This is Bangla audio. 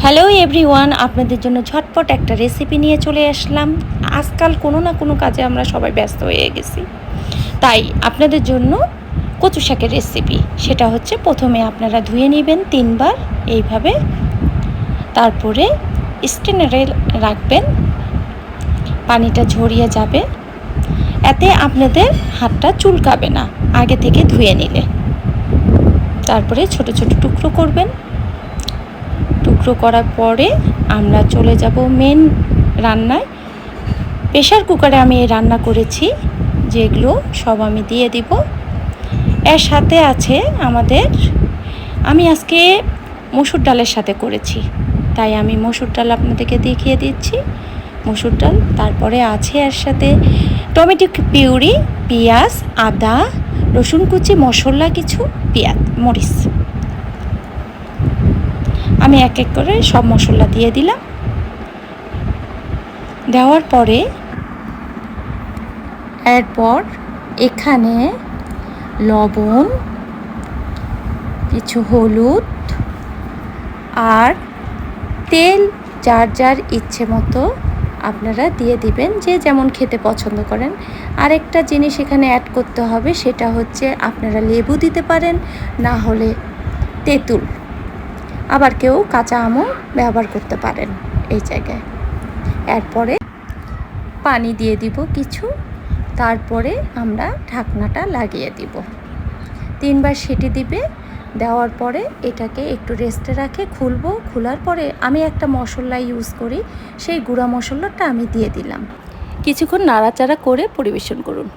হ্যালো এভরিওয়ান, আপনাদের জন্য ঝটপট একটা রেসিপি নিয়ে চলে আসলাম। আজকাল কোনো না কোনো কাজে আমরা সবাই ব্যস্ত হয়ে গেছি, তাই আপনাদের জন্য কচু শাকের রেসিপি। সেটা হচ্ছে, প্রথমে আপনারা ধুয়ে নেবেন 3 বার এইভাবে, তারপরে স্ট্রেনারে রাখবেন, পানিটা ঝরিয়ে যাবে। এতে আপনাদের হাতটা চুলকাবে না আগে থেকে ধুয়ে নিলে। তারপরে ছোট ছোট টুকরো করবেন। টুকরো করার পরে আমরা চলে যাব মেন রান্নায়। প্রেশার কুকারে আমি এই রান্না করেছি, যেগুলো সব আমি দিয়ে দিব। এর সাথে আছে আমি আজকে মসুর ডালের সাথে করেছি, তাই আমি মসুর ডাল আপনাদেরকে দেখিয়ে দিচ্ছি। মসুর ডাল, তারপরে আছে এর সাথে টমেটো পিউরি, পেঁয়াজ, আদা, রসুন কুচি, মশলা কিছু, পেঁয়াজ, মরিচ। আমি এক এক করে সব মশলা দিয়ে দিলাম। দেওয়ার পরে এরপর এখানে লবণ, কিছু হলুদ আর তেল যার যার ইচ্ছে মতো আপনারা দিয়ে দিবেন, যে যেমন খেতে পছন্দ করেন। আরেকটা জিনিস এখানে অ্যাড করতে হবে, সেটা হচ্ছে আপনারা লেবু দিতে পারেন, না হলে তেঁতুল, আবার কেউ কাঁচা আমও ব্যবহার করতে পারেন এই জায়গায়। এরপরে পানি দিয়ে দিব কিছু, তারপরে আমরা ঢাকনাটা লাগিয়ে দিব। 3 বার সিটি দিবে। দেওয়ার পরে এটাকে একটু রেস্টে রাখে খুলবো। খোলার পরে আমি একটা মশলা ইউজ করি, সেই গুঁড়া মশলাটা আমি দিয়ে দিলাম। কিছুক্ষণ নাড়াচাড়া করে পরিবেশন করুন।